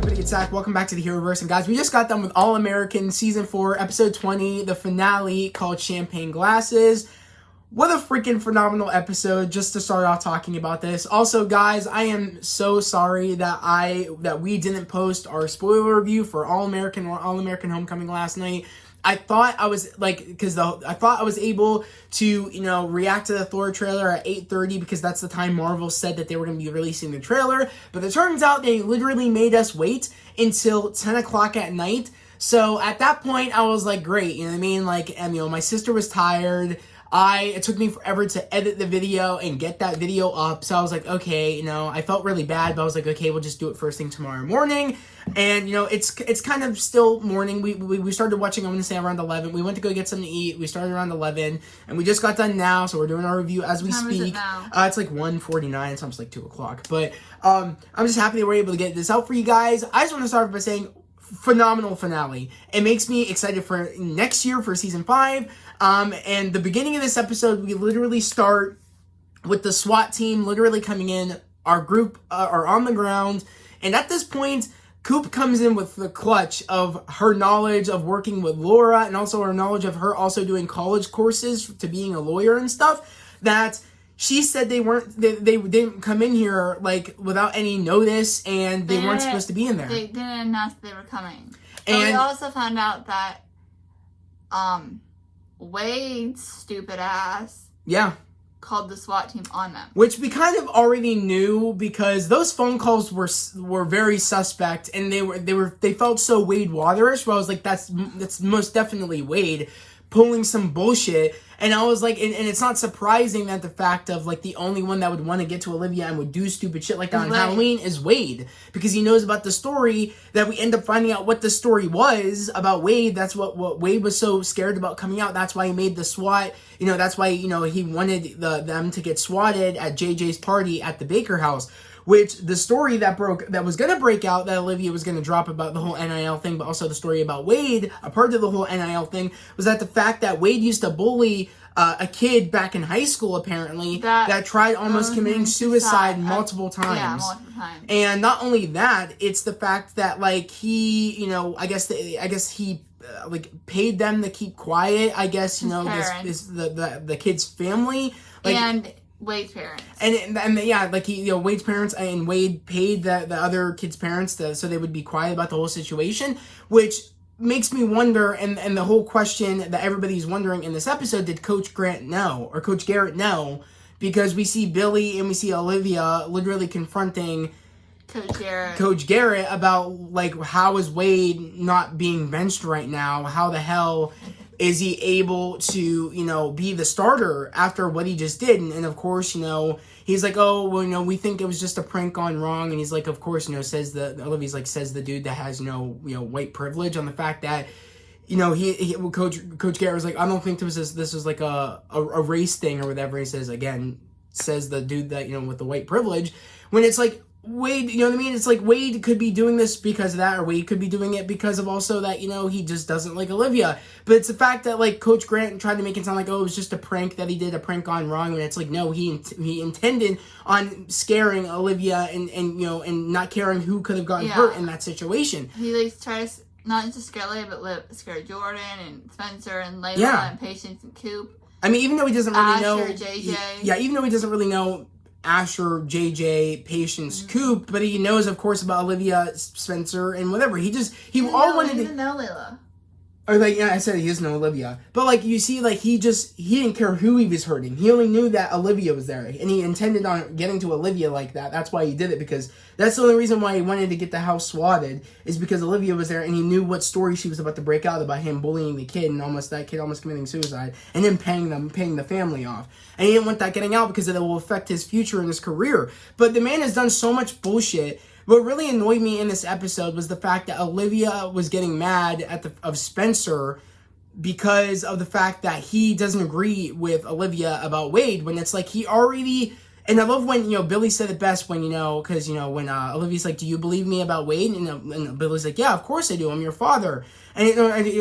everybody, it's Zach. Welcome back to the Heroverse. And guys, we just got done with All American Season 4, Episode 20, the finale called Champagne Glasses. What a freaking phenomenal episode, just to start off talking about this. Also, guys, I am so sorry that we didn't post our spoiler review for All American Homecoming last night. I thought I was able to, react to the Thor trailer at 8:30 because that's the time Marvel said that they were going to be releasing the trailer. But it turns out they literally made us wait until 10 o'clock at night. So at that point, I was like, great, you know what I mean? My sister was tired. It took me forever to edit the video and get that video up. So I was like, okay, I felt really bad, but I was like, okay, we'll just do it first thing tomorrow morning. And, it's kind of still morning. We started watching, I'm going to say around 11. We went to go get something to eat. We started around 11 and we just got done now. So we're doing our review as we speak. What time is it now? It's like 1:49. It's almost like 2 o'clock. But, I'm just happy that we're able to get this out for you guys. I just want to start by saying phenomenal finale. It makes me excited for next year for season 5. And the beginning of this episode, we literally start with the SWAT team literally coming in. Our group are on the ground. And at this point, Coop comes in with the clutch of her knowledge of working with Laura and also her knowledge of her also doing college courses to being a lawyer and stuff, that she said they didn't come in here without any notice and they weren't supposed to be in there. They didn't announce they were coming. And we also found out that Wade's stupid ass called the SWAT team on them. Which we kind of already knew because those phone calls were very suspect and they felt so Wade Waterish, where I was like, that's most definitely Wade pulling some bullshit. And I was like, and it's not surprising that the fact of the only one that would want to get to Olivia and would do stupid shit like that on Halloween is Wade, because he knows about the story that we end up finding out what the story was about Wade. That's what Wade was so scared about coming out. That's why he made the SWAT. That's why he wanted them to get swatted at JJ's party at the Baker house. Which the story that was going to break out, that Olivia was going to drop about the whole NIL thing, but also the story about Wade, a part of the whole NIL thing, was that the fact that Wade used to bully a kid back in high school, apparently, that tried almost committing suicide multiple times. Yeah, multiple times. And not only that, it's the fact that, he, I guess he paid them to keep quiet, the kid's family. And Wade's parents. Wade's parents, and Wade paid the other kids' parents so they would be quiet about the whole situation, which makes me wonder, and the whole question that everybody's wondering in this episode, did Coach Garrett know? Because we see Billy and we see Olivia literally confronting Coach Garrett about, how is Wade not being benched right now? How the hell is he able to, be the starter after what he just did? And of course, he's like, oh, well, we think it was just a prank gone wrong. And he's like, of course, says the dude that has, white privilege, on the fact that, Coach Garrett was like, I don't think this was like a race thing or whatever. He says the dude that, with the white privilege, when it's like, Wade, you know what I mean? It's like Wade could be doing this because of that, or Wade could be doing it because of also that, he just doesn't like Olivia. But it's the fact that, Coach Grant tried to make it sound like, oh, it was just a prank that he did, a prank gone wrong. And it's like, no, he intended on scaring Olivia and not caring who could have gotten hurt in that situation. He, tries not just scare Olivia, but scare Jordan and Spencer and Layla and Patience and Coop. I mean, even though he doesn't really know. JJ. Even though he doesn't really know Asher, JJ, Patience, Coop, but he knows, of course, about Olivia, Spencer, and whatever. He wanted to know Layla. Or I said he doesn't know Olivia, but you see, he didn't care who he was hurting. He only knew that Olivia was there, and he intended on getting to Olivia like that. That's why he did it, because that's the only reason why he wanted to get the house swatted, is because Olivia was there, and he knew what story she was about to break out about him bullying the kid, and that kid almost committing suicide, and then paying the family off. And he didn't want that getting out because it will affect his future and his career. But the man has done so much bullshit. What really annoyed me in this episode was the fact that Olivia was getting mad of Spencer because of the fact that he doesn't agree with Olivia about Wade, when it's he already. And I love when, Billy said it best when, because, when Olivia's like, do you believe me about Wade? And Billy's like, yeah, of course I do. I'm your father. And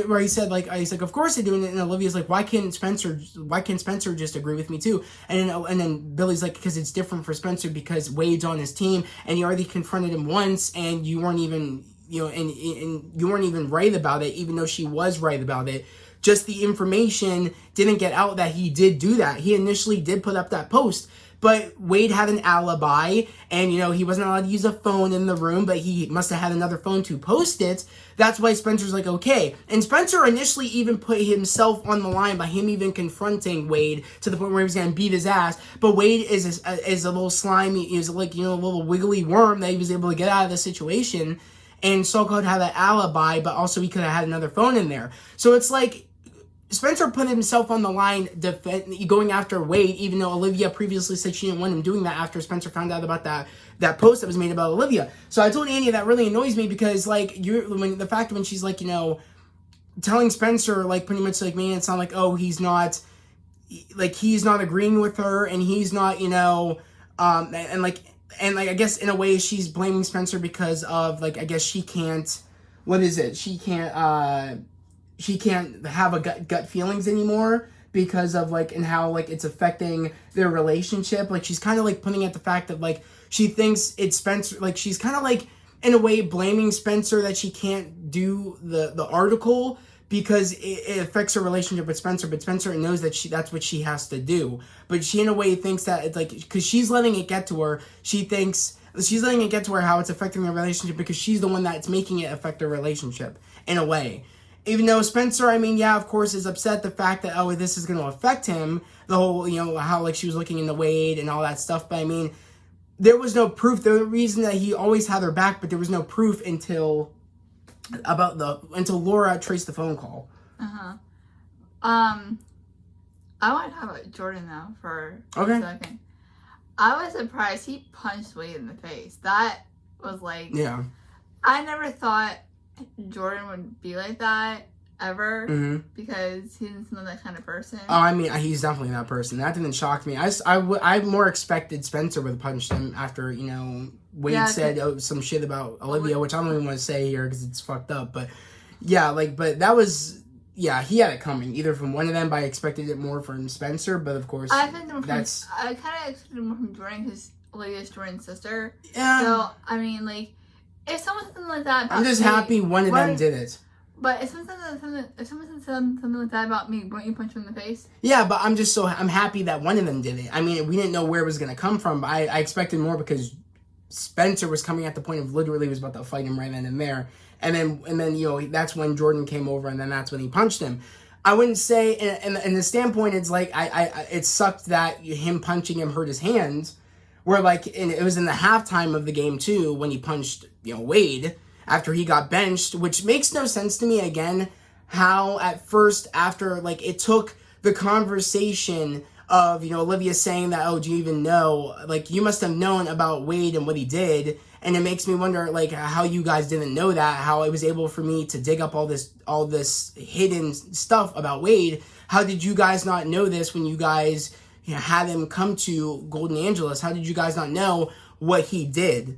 where he said, he's like, of course I do. And Olivia's like, why can't Spencer just agree with me too? And then Billy's like, because it's different for Spencer because Wade's on his team and you already confronted him once and you weren't even and you weren't even right about it, even though she was right about it. Just the information didn't get out that he did do that. He initially did put up that post, but Wade had an alibi, and he wasn't allowed to use a phone in the room, but he must have had another phone to post it. That's why Spencer's like, okay. And Spencer initially even put himself on the line by him even confronting Wade to the point where he was going to beat his ass. But Wade is a little slimy, is like, a little wiggly worm that he was able to get out of the situation. And so-called had an alibi, but also he could have had another phone in there. So it's like, Spencer put himself on the line going after Wade, even though Olivia previously said she didn't want him doing that after Spencer found out about that post that was made about Olivia. So I told Annie that really annoys me because, like, the fact when she's, like, telling Spencer, like, pretty much, like, making it sound like, oh, he's not agreeing with her, and he's not, I guess in a way she's blaming Spencer because of, like, I guess she can't, she can't have a gut feelings anymore because of, like, and how, like, it's affecting their relationship. Like, she's kind of, like, putting at the fact that, like, she thinks it's Spencer, like, she's kind of, like, in a way blaming Spencer that she can't do the article because it affects her relationship with Spencer, but Spencer knows that that's what she has to do. But she, in a way, thinks that it's, like, because she's letting it get to her, she thinks she's letting it get to her how it's affecting their relationship because she's the one that's making it affect their relationship, in a way. Even though Spencer, of course, is upset the fact that, oh, this is going to affect him, the whole, how, like, she was looking into Wade and all that stuff, but, there was no proof. The reason that he always had her back, but there was no proof until Laura traced the phone call. I want to talk about Jordan, though, for a second. I was surprised he punched Wade in the face. That was, like... Yeah. I never thought Jordan would be like that ever because he didn't seem that kind of person. Oh, he's definitely that person. That didn't shock me. I more expected Spencer would have punched him after, Wade said some shit about Olivia, which I don't even want to say here because it's fucked up. But yeah, but that was, he had it coming either from one of them, but I expected it more from Spencer. But of course, I kind of expected more from Jordan because Olivia's Jordan's sister. Yeah. So if someone said something like that, I'm just happy one of them did it. But if someone said something like that about me, won't you punch him in the face? Yeah, but I'm happy that one of them did it. We didn't know where it was going to come from, but I expected more because Spencer was coming at the point of literally was about to fight him right then and there. And then that's when Jordan came over, and then that's when he punched him. I wouldn't say, and the standpoint, it's like, it sucked that him punching him hurt his hand, where, it was in the halftime of the game, too, when he punched, Wade, after he got benched, which makes no sense to me, again, how at first, after, it took the conversation of, Olivia saying that, oh, do you even know, you must have known about Wade and what he did, and it makes me wonder, how you guys didn't know that, how it was able for me to dig up all this hidden stuff about Wade. How did you guys not know this when you guys had him come to Golden Angeles? How did you guys not know what he did?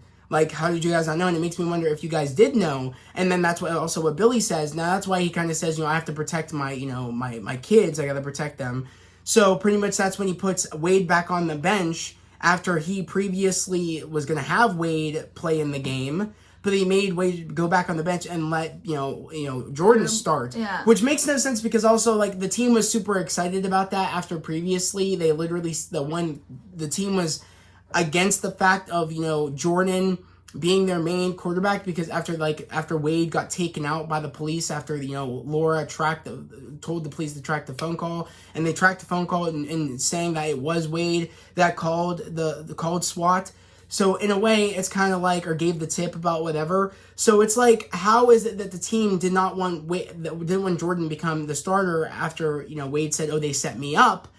How did you guys not know? And it makes me wonder if you guys did know. And then that's what Billy says. Now, that's why he kind of says, I have to protect my, my kids. I got to protect them. So pretty much that's when he puts Wade back on the bench after he previously was going to have Wade play in the game. But he made Wade go back on the bench and let, Jordan start. Yeah. Which makes no sense because also, the team was super excited about that after previously. They literally, the team was against the fact of, Jordan being their main quarterback because after Wade got taken out by the police after, Laura told the police to track the phone call, and they tracked the phone call and saying that it was Wade that called called SWAT. So in a way, it's kind of or gave the tip about whatever. So it's how is it that the team didn't want Jordan to become the starter after, Wade said, oh, they set me up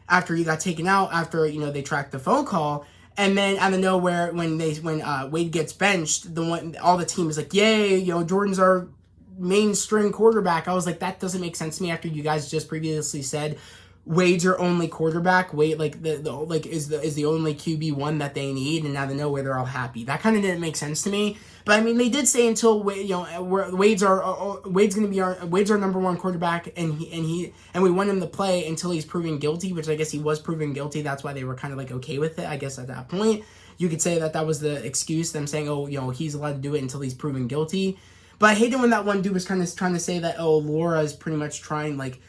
after he got taken out, after, they tracked the phone call. And then out of nowhere, when Wade gets benched, all the team is like, yay, Jordan's our main string quarterback. I was like, that doesn't make sense to me after you guys just previously said Wade's your only quarterback. Wade is the only QB1 that they need, and out of nowhere they're all happy. That kind of didn't make sense to me. But they did say until Wade's our number one quarterback, and we want him to play until he's proven guilty, which I guess he was proven guilty. That's why they were kind of okay with it, I guess, at that point. you could say that was the excuse, them saying, oh, he's allowed to do it until he's proven guilty. But I hated when that one dude was kind of trying to say that, oh, Laura is pretty much trying, like,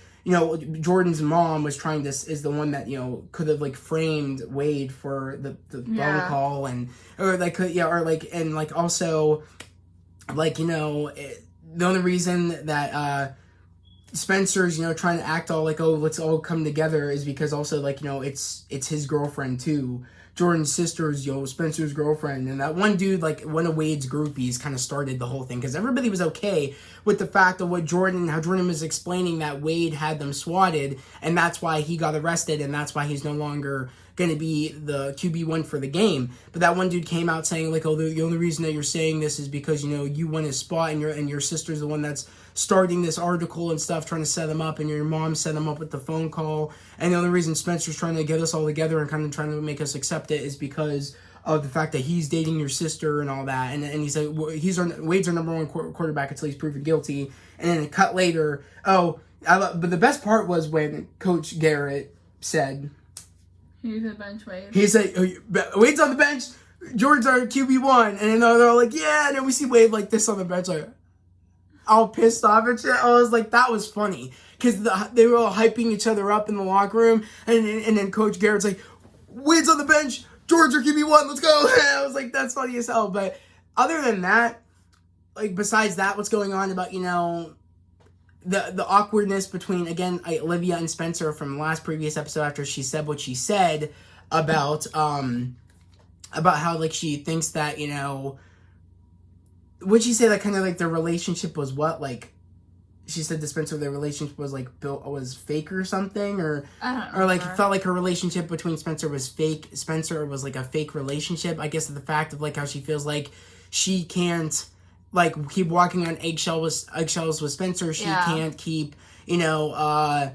Jordan's mom was trying to, is the one that, could have, like, framed Wade for the phone call, and also, like, the only reason that Spencer's, trying to act all like, oh, let's all come together is because also, like, it's his girlfriend too. Jordan's sister's, Spencer's girlfriend. And that one dude, like, one of Wade's groupies kind of started the whole thing. Because everybody was okay with the fact of how Jordan was explaining that Wade had them swatted. And that's why he got arrested. And that's why he's no longer going to be the QB1 for the game. But that one dude came out saying, like, oh, the only reason that you're saying this is because, you won his spot. And your sister's the one that's starting this article and stuff, trying to set them up, and your mom set them up with the phone call. And the only reason Spencer's trying to get us all together and kind of trying to make us accept it is because of the fact that he's dating your sister and all that. And he said, Wade's our number one quarterback until he's proven guilty. And then a cut later, but the best part was when Coach Garrett said, he's a bench Wade. He said, Wade's on the bench, Jordan's our QB1. And then they're all like, yeah. And then we see Wade like this on the bench, like, all pissed off and shit. I was like, that was funny. Because they were all hyping each other up in the locker room. And then Coach Garrett's like, Wade's on the bench. George or QB1. Let's go. And I was like, that's funny as hell. But other than that, like, besides that, what's going on about, the awkwardness between, again, Olivia and Spencer from the previous episode after she said what she said about how, like, she thinks that, would she say that kind of like their relationship was what, like, she said to Spencer their relationship was like was fake or something, or like it felt like her relationship between Spencer was fake. Spencer was like a fake relationship. I guess the fact of like how she feels like she can't like keep walking on eggshells with Spencer. She can't keep not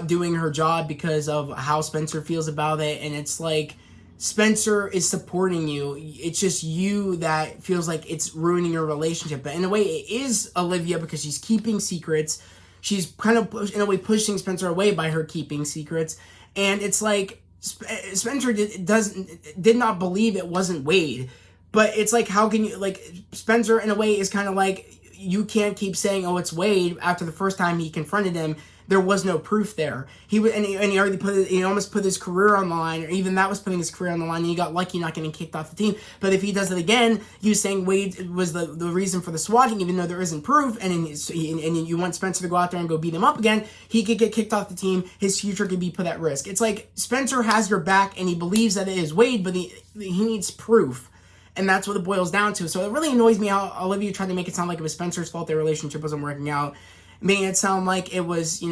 doing her job because of how Spencer feels about it, and it's like, Spencer is supporting you. It's just you that feels like it's ruining your relationship. But in a way, it is Olivia because she's keeping secrets. She's kind of, in a way, pushing Spencer away by her keeping secrets. And it's like, Spencer did not believe it wasn't Wade. But it's like, how can you, like, Spencer, in a way, is kind of like, you can't keep saying, oh, it's Wade, after the first time he confronted him. There was no proof there. He already he almost put his career on the line, or even that was putting his career on the line, and he got lucky not getting kicked off the team. But if he does it again, you saying Wade was the reason for the swatting, even though there isn't proof, and you want Spencer to go out there and go beat him up again, he could get kicked off the team. His future could be put at risk. It's like Spencer has your back, and he believes that it is Wade, but he needs proof. And that's what it boils down to. So it really annoys me how Olivia tried to make it sound like it was Spencer's fault their relationship wasn't working out. Making it sound like it was,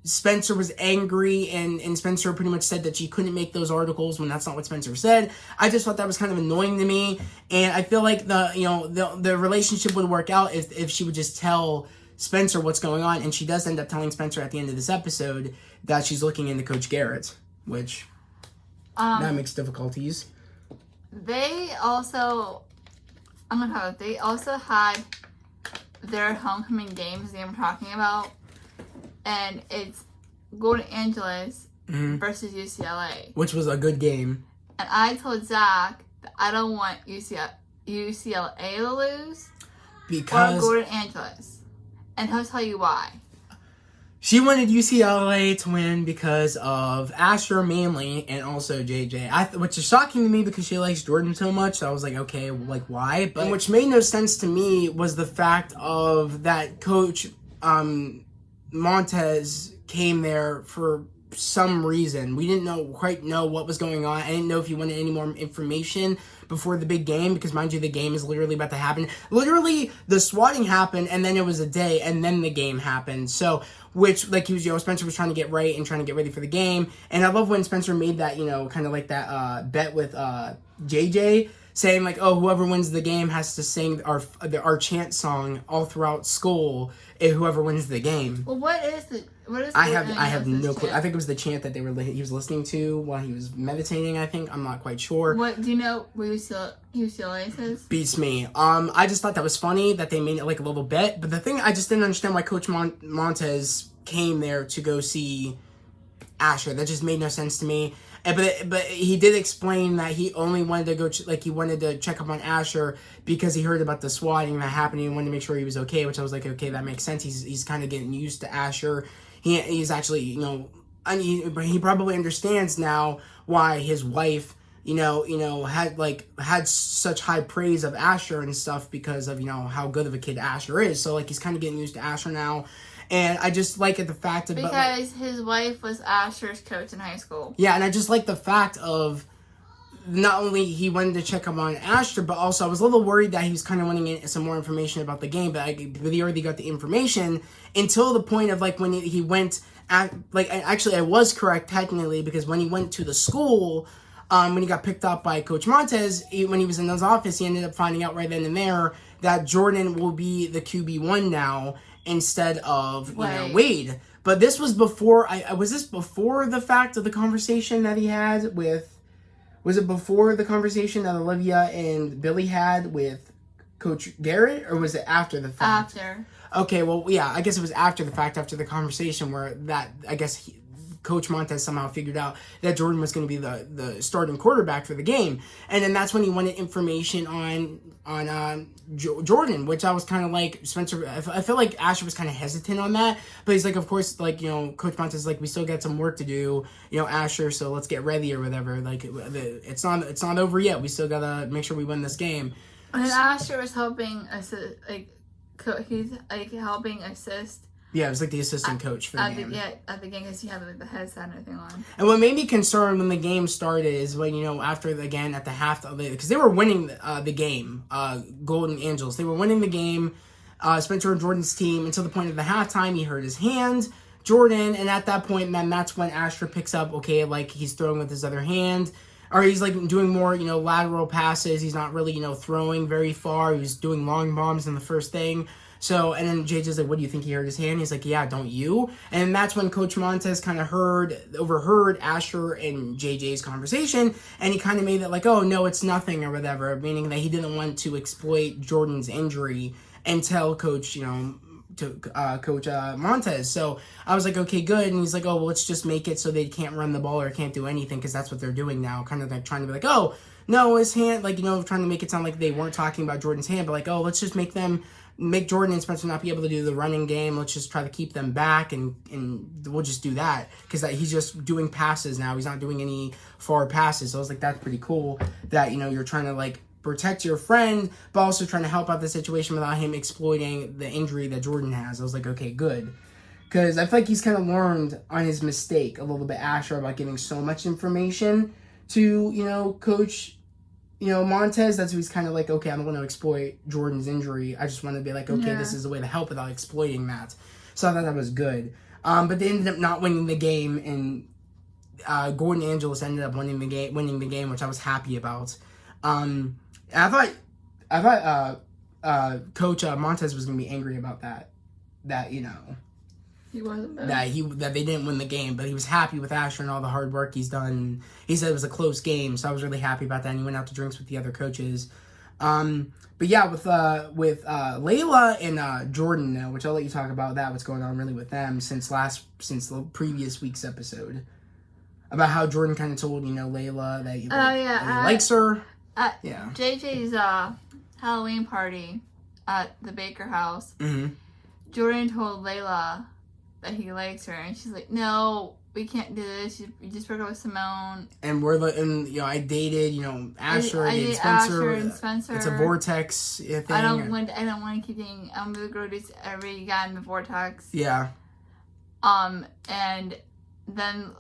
Spencer was angry and Spencer pretty much said that she couldn't make those articles when that's not what Spencer said. I just thought that was kind of annoying to me. And I feel like the relationship would work out if she would just tell Spencer what's going on. And she does end up telling Spencer at the end of this episode that she's looking into Coach Garrett, which that makes difficulties. They also had their homecoming games they were talking about, and it's Golden Angeles versus UCLA, which was a good game. And I told Zach that I don't want UCLA to lose or Golden Angeles, and he'll tell you why. She wanted UCLA to win because of Asher mainly, and also JJ. Which is shocking to me because she likes Jordan so much. So I was like, okay, like why? But which made no sense to me was the fact of that Coach Montez came there for some reason. We didn't quite know what was going on. I didn't know if he wanted any more information before the big game, because mind you, the game is literally about to happen. Literally, the swatting happened, and then it was a day, and then the game happened. So, which, like, he was, Spencer was trying to get right and trying to get ready for the game. And I love when Spencer made that, kind of like that bet with JJ, saying, like, oh, whoever wins the game has to sing our chant song all throughout school, whoever wins the game. Well, what is I have no clue. I think it was the chant that he was listening to while he was meditating, I think. I'm not quite sure. What, do you know what UCLA says? Beats me. I just thought that was funny that they made it like a little bit. But the thing, I just didn't understand why Coach Montez came there to go see Asher. That just made no sense to me. But he did explain that he only wanted to go he wanted to check up on Asher because he heard about the swatting that happened and wanted to make sure he was okay, which I was like, okay, that makes sense. He's kind of getting used to Asher. He's actually, you know, but he probably understands now why his wife, had such high praise of Asher and stuff because of, how good of a kid Asher is. So like he's kind of getting used to Asher now. And I just like it, the fact of... Because his wife was Asher's coach in high school. Yeah, and I just like the fact of not only he wanted to check up on Asher, but also I was a little worried that he was kind of wanting some more information about the game, but he already got the information until the point of, like, when he went... Actually, I was correct technically, because when he went to the school... when he got picked up by Coach Montez, when he was in his office, he ended up finding out right then and there that Jordan will be the QB1 now instead of Wade. But this was before. Was this before the fact of the conversation that he had with? Was it before the conversation that Olivia and Billy had with Coach Garrett, or was it after the fact? After. Okay, well, yeah, I guess it was after the fact, after the conversation where that I guess. Coach Montez somehow figured out that Jordan was going to be the starting quarterback for the game. And then that's when he wanted information on Jordan, which I was kind of like, Spencer, I feel like Asher was kind of hesitant on that. But he's like, of course, like, Coach Montez is like, we still got some work to do, Asher, so let's get ready or whatever. Like, it's not over yet. We still got to make sure we win this game. And Asher was helping assist, he's helping assist. Yeah, it was like the assistant coach for the game. At the game, because he had the headset and everything on. And what made me concerned when the game started is when, after, again, at the half, because they were winning the game, Golden Angels. They were winning the game, Spencer and Jordan's team, until the point of the halftime. He hurt his hand, Jordan, and at that point, then that's when Asher picks up, okay, like, he's throwing with his other hand, or he's, like, doing more, lateral passes. He's not really, throwing very far. He's doing long bombs in the first thing. So, and then JJ's like, what do you think, he hurt his hand? He's like, yeah, don't you? And that's when Coach Montez kind of overheard Asher and JJ's conversation, and he kind of made it like, oh, no, it's nothing or whatever, meaning that he didn't want to exploit Jordan's injury and tell Coach, Coach Montez. So I was like, okay, good. And he's like, oh, well, let's just make it so they can't run the ball or can't do anything, because that's what they're doing now, kind of like trying to be like, oh, no, his hand, like, trying to make it sound like they weren't talking about Jordan's hand, but like, oh, let's just make Jordan and Spencer not be able to do the running game. Let's just try to keep them back, and we'll just do that, because he's just doing passes now. He's not doing any forward passes. So I was like, that's pretty cool that, you're trying to, like, protect your friend, but also trying to help out the situation without him exploiting the injury that Jordan has. I was like, okay, good. Because I feel like he's kind of learned on his mistake a little bit, Asher, about giving so much information to, Coach Montez. That's who he's kind of like, okay, I'm going to exploit Jordan's injury. I just want to be like, okay, This is a way to help without exploiting that. So I thought that was good. But they ended up not winning the game, and Gordon Angeles ended up winning the game, which I was happy about. I thought Coach Montez was going to be angry about that he wasn't that they didn't win the game, but he was happy with Asher and all the hard work he's done. He said it was a close game, so I was really happy about that. And he went out to drinks with the other coaches. But yeah, with Layla and Jordan now, which I'll let you talk about that. What's going on really with them since the previous week's episode, about how Jordan kind of told Layla that he likes her. JJ's Halloween party at the Baker house. Mm-hmm. Jordan told Layla that he likes her, and she's like, no, we can't do this. You just broke up with Simone. And I dated, Asher, and Spencer. It's a vortex thing. I don't want to keep dating. I'm gonna go to every guy in the vortex. Yeah. And then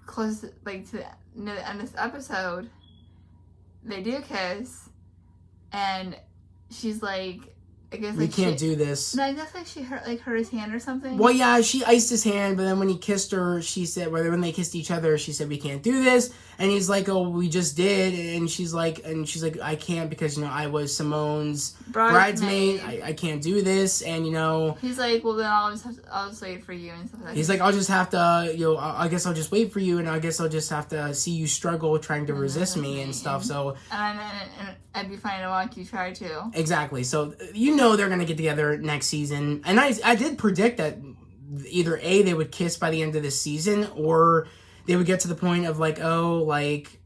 close to the end of this episode, they do kiss, and she's like, I guess we can't do this. No, I guess she hurt his hand or something. Well, yeah, she iced his hand, but then when he kissed her, she said, when they kissed each other, she said, we can't do this. And he's like, oh, we just did. And she's like, I can't, because, I was Simone's bridesmaid. I can't do this. And, he's like, well, then I'll just wait for you and stuff like that. He's like, I'll just have to, I guess I'll just wait for you, and I guess I'll just have to see you struggle trying to resist me and stuff. So, and I'd be fine to watch you try to. Exactly. So, they're going to get together next season. And I did predict that either A, they would kiss by the end of the season, or they would get to the point of like, oh, like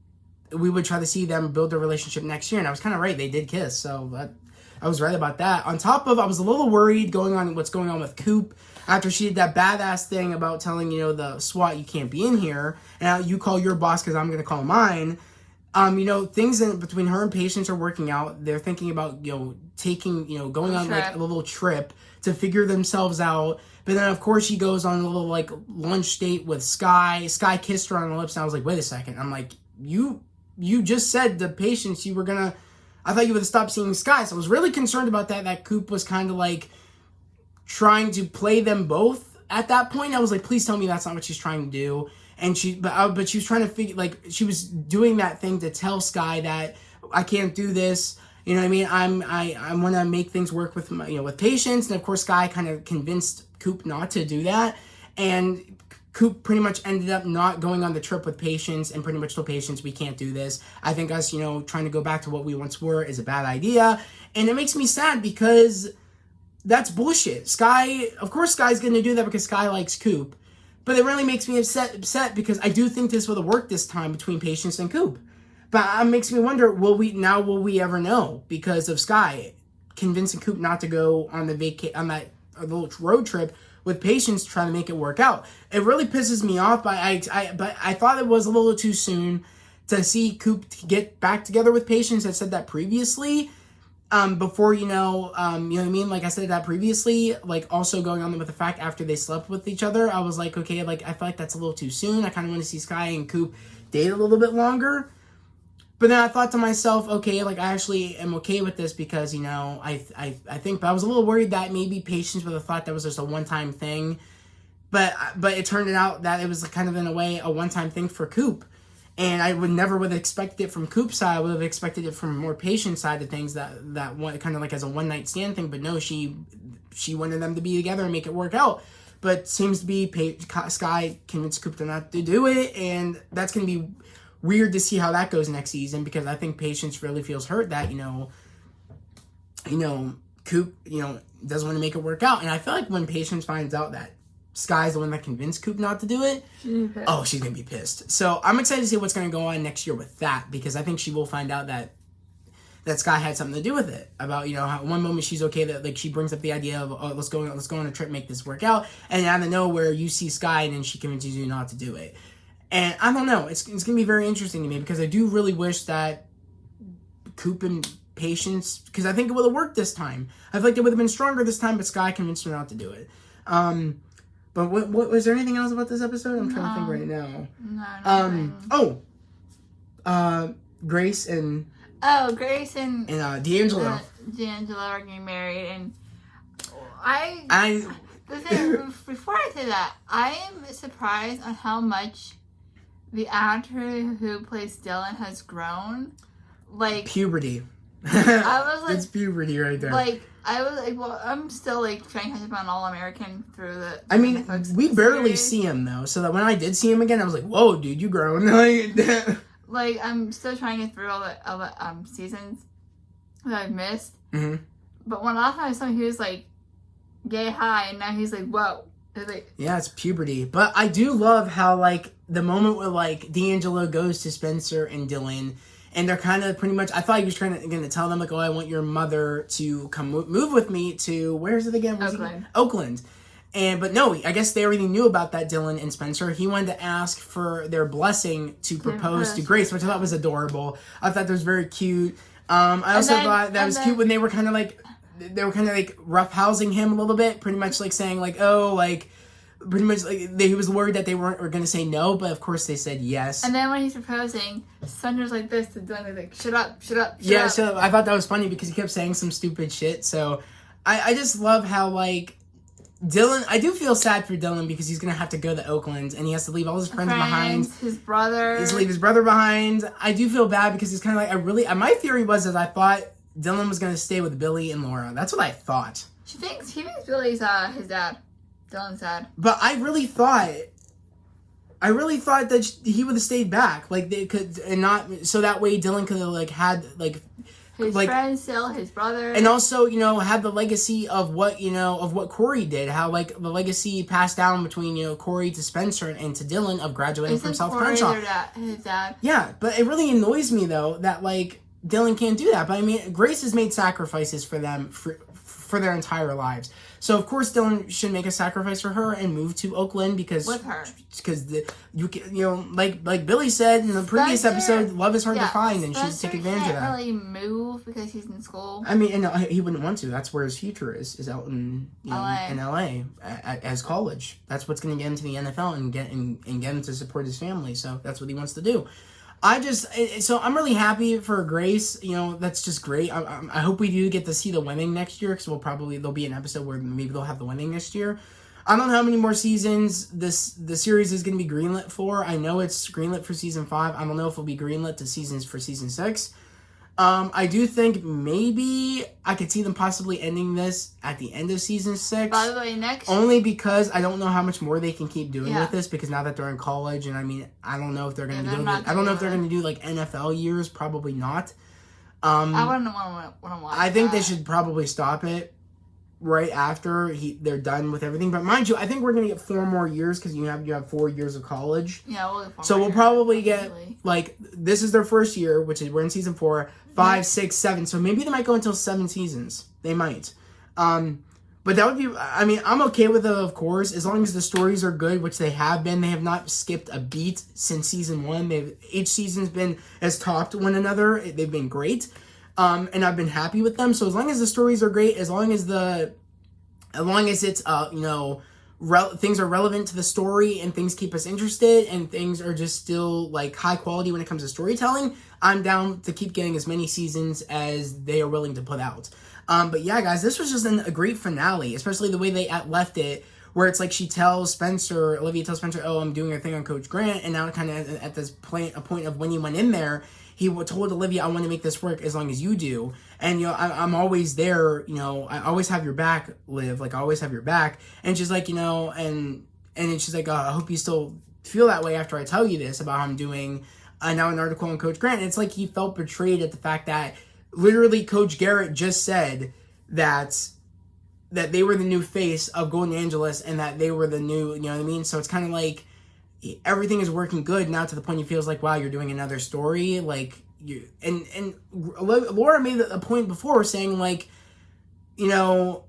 we would try to see them build a relationship next year, and I was kind of right. They did kiss, so I was right about that. On top of, I was a little worried what's going on with Coop after she did that badass thing about telling, the SWAT you can't be in here, and you call your boss because I'm going to call mine. Things between her and Patience are working out. They're thinking about, going on like a little trip to figure themselves out. But then, of course, she goes on a little like lunch date with Sky. Sky kissed her on the lips, and I was like, wait a second. I'm like, you just said to Patience you were going to, I thought you would have stopped seeing Sky. So I was really concerned about that Coop was kind of like trying to play them both at that point. I was like, please tell me that's not what she's trying to do. And but she was trying to figure, like, she was doing that thing to tell Sky that I can't do this. You know what I mean? I want to make things work with with Patience. And of course, Sky kind of convinced Coop not to do that. And Coop pretty much ended up not going on the trip with Patience and pretty much told Patience, we can't do this. I think us, trying to go back to what we once were is a bad idea. And it makes me sad because that's bullshit. Sky, of course Sky's going to do that because Sky likes Coop. But it really makes me upset because I do think this would have worked this time between Patience and Coop. But it makes me wonder, will we ever know because of Sky convincing Coop not to go on that little road trip with Patience, trying to make it work out. It really pisses me off, but I thought it was a little too soon to see Coop get back together with Patience. I said that previously. Before, you know what I mean? Like I said that previously, like also going on with the fact after they slept with each other, I was like, okay, like I feel like that's a little too soon. I kind of want to see Sky and Coop date a little bit longer. But then I thought to myself, okay, like I actually am okay with this because, I think, but I was a little worried that maybe Patience would have thought that was just a one-time thing. But it turned out that it was kind of in a way a one-time thing for Coop. And I would have expected it from Coop's side. I would have expected it from more Patient side of things that one kind of like as a one night stand thing. But no, she wanted them to be together and make it work out. But seems to be Sky convinced Coop to not to do it, and that's gonna be weird to see how that goes next season because I think Patience really feels hurt that Coop doesn't want to make it work out, and I feel like when Patience finds out that Sky's the one that convinced Coop not to do it, she's gonna be pissed. So I'm excited to see what's gonna go on next year with that because I think she will find out that Sky had something to do with it. About how one moment she's okay that like she brings up the idea of let's go on a trip, make this work out, and out of nowhere you see Sky and then she convinces you not to do it. And I don't know, it's gonna be very interesting to me because I do really wish that Coop and Patience, because I think it would have worked this time. I feel like it would have been stronger this time, but Sky convinced her not to do it. But what was there anything else about this episode? I'm trying to think right now. No. Grace and D'Angelo. D'Angelo are getting married, and before I say that, I am surprised on how much the actor who plays Dylan has grown. Like puberty. I was like, it's puberty right there. Like I was like, well, I'm still like trying to catch up on All American through the. I mean, we barely see him though, so that when I did see him again, I was like, "Whoa, dude, you grown!" Like I'm still trying to get through all the seasons that I've missed. Mm-hmm. But when last time I saw him, he was like gay high, and now he's like, whoa. Yeah, it's puberty. But I do love how like the moment where like D'Angelo goes to Spencer and Dylan. And they're kind of pretty much, I thought he was going to tell them, like, oh, I want your mother to come move with me to, where is it again? Oakland. But no, I guess they already knew about that, Dylan and Spencer. He wanted to ask for their blessing to propose to Grace, which I thought was adorable. I thought that was very cute. I also thought that was cute when they were kind of like roughhousing him a little bit, pretty much like saying like, oh, like, pretty much like he was worried that they were going to say no, but of course they said yes. And then when he's proposing, Spencer's like this to Dylan, like shut up. Yeah, so I thought that was funny because he kept saying some stupid shit. So I just love how like Dylan. I do feel sad for Dylan because he's going to have to go to Oakland and he has to leave all his friends behind. His brother. He has to leave his brother behind. I do feel bad because he's kind of like my theory was that I thought Dylan was going to stay with Billy and Laura. That's what I thought. He thinks Billy's his dad. Dylan's dad. But I really thought that he would have stayed back, like they could, and not so that way Dylan could have like had like his friend still, his brother. And also, have the legacy of what Corey did. How, like, the legacy passed down between, Corey to Spencer and to Dylan of graduating from South Crenshaw. His dad. Yeah, but it really annoys me, though, that, like, Dylan can't do that. But, I mean, Grace has made sacrifices for them for their entire lives. So, of course, Dylan should make a sacrifice for her and move to Oakland because... With her. Because, like Billy said in the previous episode, love is hard to find, and she'd take advantage of that. Can't really move because he's in school. I mean, and he wouldn't want to. That's where his future is out in LA. In LA as college. That's what's going to get him to the NFL and get him to support his family. So that's what he wants to do. So I'm really happy for Grace. That's just great. I hope we do get to see the winning next year because there'll be an episode where maybe they'll have the winning next year. I don't know how many more seasons the series is going to be greenlit for. I know it's greenlit for season 5. I don't know if it'll be greenlit to season 6. I do think maybe I could see them possibly ending this at the end of season 6. By the way, only because I don't know how much more they can keep doing with this because now that they're in college, and I mean, I don't know if they're going to do. I don't know if they're going to do like NFL years. Probably not. I wouldn't want to watch. I think they should probably stop it right after they're done with everything. But mind you, I think we're going to get 4 more years because you have 4 years of college. Yeah, we'll get 4 so we'll probably get like this is their first year, which is we're in season 4, 5, 6, 7. So maybe they might go until 7 seasons. They might. But that would be. I mean, I'm okay with it, of course, as long as the stories are good, which they have been. They have not skipped a beat since season 1. Each season's been has topped one another. They've been great. And I've been happy with them. So as long as the stories are great, as long as it's things are relevant to the story and things keep us interested and things are just still like high quality when it comes to storytelling, I'm down to keep getting as many seasons as they are willing to put out. But yeah, guys, this was just a great finale, especially the way they left it, where it's like Olivia tells Spencer, oh, I'm doing a thing on Coach Grant, and now kind of at this point, a point of when he went in there, he told Olivia, I want to make this work as long as you do. And, I'm always there, I always have your back, Liv. Like, I always have your back. And she's like, and then she's like, I hope you still feel that way after I tell you this about how I'm doing now an article on Coach Grant. And it's like he felt betrayed at the fact that literally Coach Garrett just said that they were the new face of Golden Angeles and that they were the new, you know what I mean? So it's kind of like, everything is working good now to the point he feels like, wow, you're doing another story. Like you and Laura made a point before saying like, to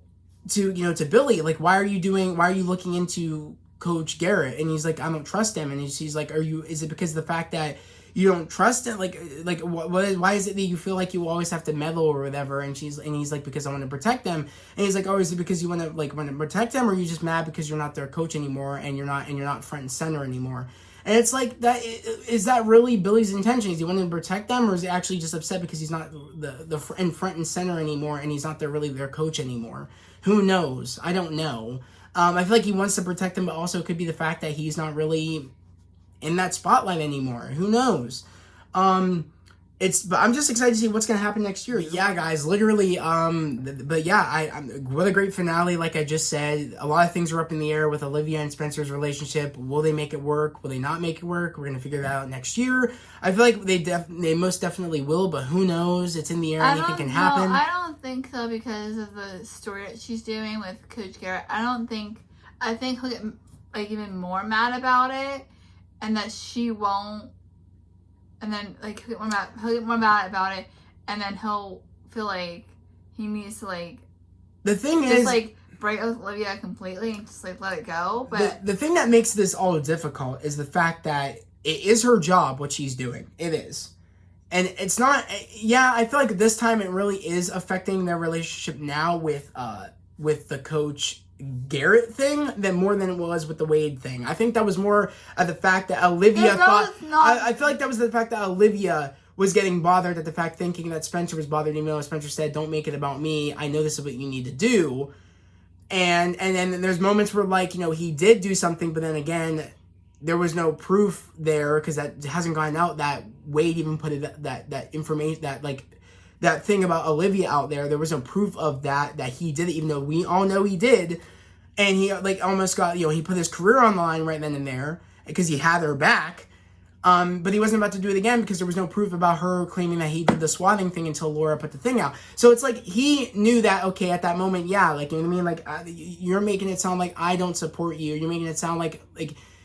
Billy, like, why are you looking into Coach Garrett? And he's like, I don't trust him. And she's like, is it because of the fact that you don't trust it? Why is it that you feel like you always have to meddle or whatever? And he's like, because I want to protect them. And he's like, oh, is it because you want to protect them, or are you just mad because you're not their coach anymore and you're not front and center anymore? And it's like, that is that really Billy's intention? Is he wanting to protect them, or is he actually just upset because he's not the front and center anymore and he's not really their coach anymore? Who knows? I don't know. I feel like he wants to protect them, but also it could be the fact that he's not really in that spotlight anymore. Who knows? But I'm just excited to see what's going to happen next year. Yeah, guys, literally. But yeah, what a great finale. Like I just said, a lot of things are up in the air with Olivia and Spencer's relationship. Will they make it work? Will they not make it work? We're going to figure that out next year. I feel like they most definitely will, but who knows? It's in the air. Anything can happen. I don't think so because of the story that she's doing with Coach Garrett. I think he'll get like even more mad about it, and that she won't. And then, like, he'll get more mad about it, and then he'll feel like he needs to, like... The thing just, is... like, break with Olivia completely and just, like, let it go, but... The thing that makes this all difficult is the fact that it is her job, what she's doing. It is. And it's not... Yeah, I feel like this time it really is affecting their relationship now with the Coach Garrett thing more than it was with the Wade thing. I think that was more of the fact that Olivia I feel like that was the fact that Olivia was getting bothered at the fact, thinking that Spencer was bothered, even though Spencer said, don't make it about me. I know this is what you need to do. And then there's moments where, like, he did do something, but then again, there was no proof there because that hasn't gone out that Wade even put that information, that thing about Olivia out there. There was no proof of that he did it, even though we all know he did. And he almost got, he put his career on the line right then and there because he had her back. But he wasn't about to do it again because there was no proof about her claiming that he did the swatting thing until Laura put the thing out. So it's like he knew that, okay, at that moment, yeah, like, you know what I mean? Like, you're making it sound like I don't support you. You're making it sound like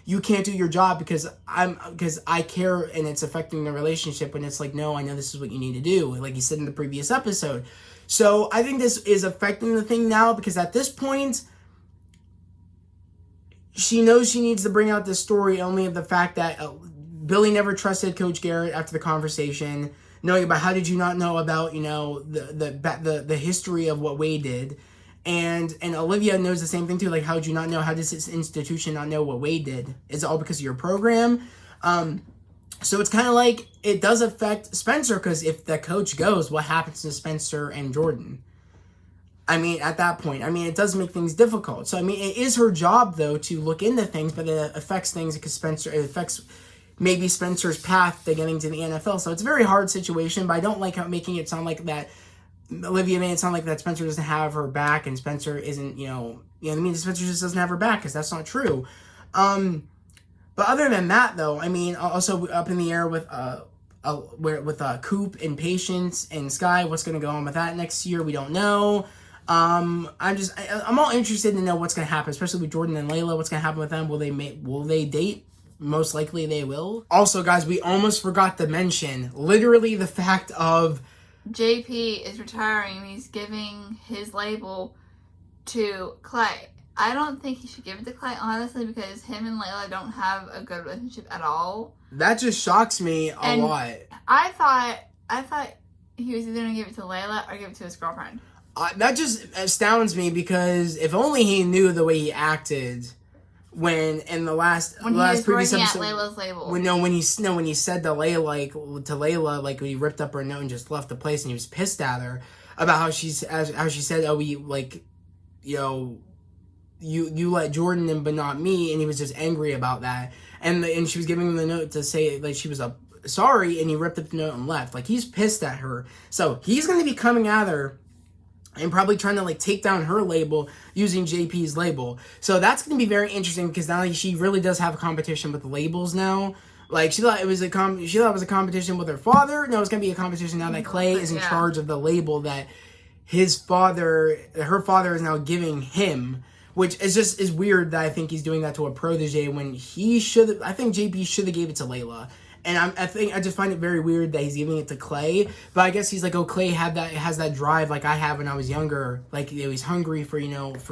you can't do your job because I care and it's affecting the relationship. When it's like, no, I know this is what you need to do, like you said in the previous episode. So I think this is affecting the thing now because at this point, she knows she needs to bring out this story only of the fact that Billy never trusted Coach Garrett after the conversation, knowing about how did you not know about, you know, the history of what Wade did. And Olivia knows the same thing too. Like, how did you not know? How does this institution not know what Wade did? It's all because of your program. So it's kind of like it does affect Spencer because if the coach goes, what happens to Spencer and Jordan? I mean, at that point, I mean, it does make things difficult. So, I mean, it is her job, though, to look into things, but it affects things because it affects maybe Spencer's path to getting to the NFL. So it's a very hard situation, but I don't like how making it sound like that. Olivia made it sound like that Spencer doesn't have her back and Spencer isn't, you know what I mean? Spencer just doesn't have her back because that's not true. But other than that, though, I mean, also up in the air with Coop and Patience and Sky. What's going to go on with that next year? We don't know. I'm all interested to know what's going to happen, especially with Jordan and Layla. What's going to happen with them? Will they date? Most likely they will. Also, guys, we almost forgot to mention literally the fact of JP is retiring. He's giving his label to Clay. I don't think he should give it to Clay, honestly, because him and Layla don't have a good relationship at all. That just shocks me a lot. I thought he was either going to give it to Layla or give it to his girlfriend. That just astounds me because if only he knew the way he acted when in the last previous episode, Layla's label. When he said to Layla, like when he ripped up her note and just left the place, and he was pissed at her about how she said, oh, we like, you know, you let Jordan in but not me, and he was just angry about that, and she was giving him the note to say like she was sorry, and he ripped up the note and left. Like, he's pissed at her, so he's going to be coming at her and probably trying to like take down her label using JP's label. So that's going to be very interesting because now she really does have a competition with the labels now. Like, she thought it was a competition with her father. No, it's going to be a competition now that Clay is in charge of the label that her father is now giving him, which is weird that I think he's doing that to a protege when I think JP should have gave it to Layla. And I just find it very weird that he's giving it to Clay. But I guess he's like, oh, Clay has that drive like I had when I was younger. Like, you know, he's hungry for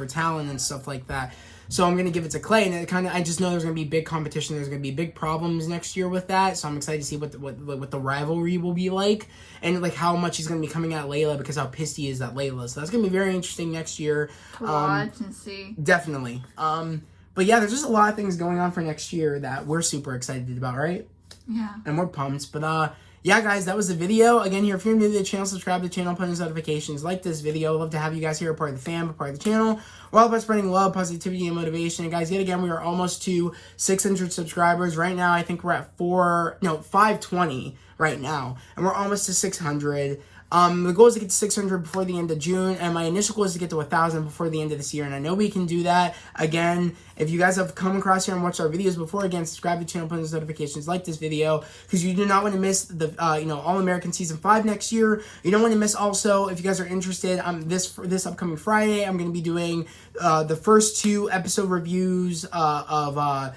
talent and stuff like that. So I'm going to give it to Clay. And I just know there's going to be big competition. There's going to be big problems next year with that. So I'm excited to see what the rivalry will be like. And like how much he's going to be coming at Layla because how pissed he is at Layla. So that's going to be very interesting next year. Watch and see. Definitely. But yeah, there's just a lot of things going on for next year that we're super excited about, right? Yeah. And we're pumped. But yeah, guys, that was the video. Again, if you're new to the channel, subscribe to the channel, post notifications, like this video. Love to have you guys here, a part of the fam, a part of the channel. We're all about spreading love, positivity, and motivation. And guys, yet again, we are almost to 600 subscribers. Right now, I think we're at 520 right now. And we're almost to 600. The goal is to get to 600 before the end of June, and my initial goal is to get to 1,000 before the end of this year, and I know we can do that. Again, if you guys have come across here and watched our videos before, again, subscribe to the channel, post notifications, like this video, because you do not want to miss the All-American Season 5 next year. You don't want to miss also, if you guys are interested, this upcoming Friday, I'm going to be doing the first 2 episode reviews of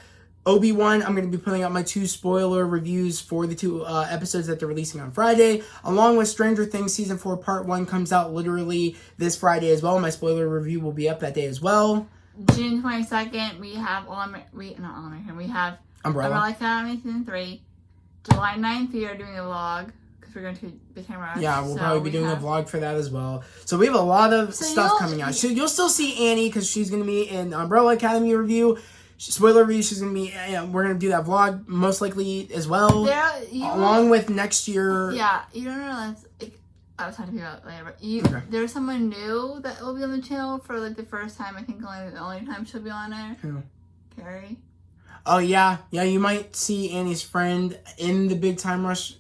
Obi-Wan. I'm going to be putting out my 2 spoiler reviews for the 2 episodes that they're releasing on Friday, along with Stranger Things Season 4 Part 1 comes out literally this Friday as well. My spoiler review will be up that day as well. June 22nd, we have we have Umbrella Academy Season 3. July 9th, we are doing a vlog because we're going to Big Time Rush. Yeah, we'll probably be doing a vlog for that as well. So we have a lot of stuff coming out. You'll still see Annie because she's going to be in Umbrella Academy review. Spoiler review, she's going to be, we're going to do that vlog most likely as well. Along with next year. Yeah, you don't realize, I was talking to you about it later, but there's someone new that will be on the channel for like the first time. I think the only time she'll be on there. Who? Carrie. Oh, yeah. Yeah, you might see Annie's friend in the Big Time Rush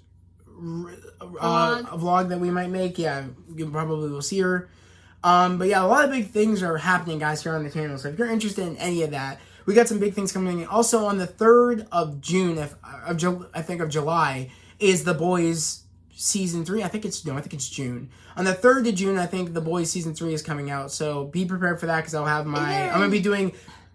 vlog that we might make. Yeah, you probably will see her. But yeah, a lot of big things are happening, guys, here on the channel. So if you're interested in any of that, we got some big things coming in. Also on the 3rd of June, of July, is The Boys season 3. I think it's June. On the 3rd of June, I think The Boys season 3 is coming out. So be prepared for that because I'll have I'm gonna be doing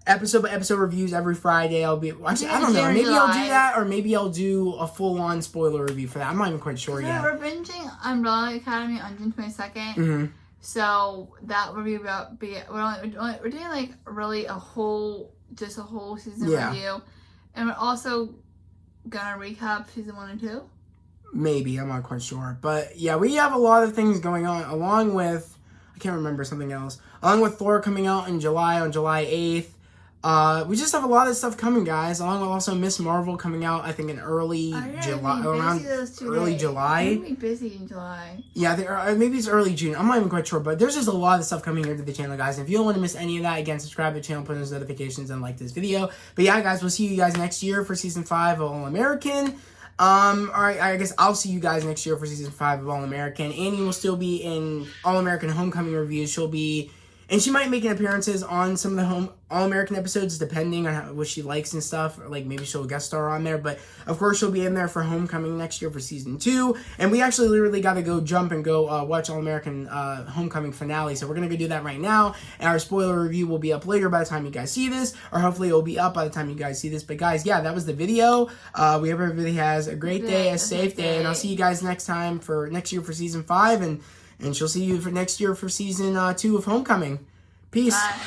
episode by episode reviews every Friday. I don't know. Maybe I'll do that, or maybe I'll do a full on spoiler review for that. I'm not even quite sure yet. We're binging Umbrella Academy on June 22nd. Mm-hmm. So that will we're doing like really a whole season review, and we're also gonna recap season 1 and 2. Maybe, I'm not quite sure, but yeah, we have a lot of things going on. Along with, I can't remember something else. Along with Thor coming out in July on July 8th. We just have a lot of stuff coming, guys. Along with also Miss Marvel coming out, I think in early July, around early July. I'm gonna be busy in July. Yeah, I think, maybe it's early June. I'm not even quite sure, but there's just a lot of stuff coming here to the channel, guys. And if you don't want to miss any of that, again, subscribe to the channel, put on those notifications, and like this video. But yeah, guys, we'll see you guys next year for season 5 of All American. Alright, I guess I'll see you guys next year for season 5 of All American. Annie will still be in All American Homecoming reviews. And she might make an appearances on some of the All American episodes, depending on what she likes and stuff. Or like maybe she'll guest star on there. But of course, she'll be in there for Homecoming next year for season 2. And we actually literally got to go watch All American Homecoming finale. So we're gonna go do that right now. And our spoiler review will be up later by the time you guys see this, or hopefully it will be up by the time you guys see this. But guys, yeah, that was the video. We hope everybody has a great day, a safe day, and I'll see you guys next time for next year for season 5, and she'll see you for next year for season 2 of Homecoming. Peace. Bye.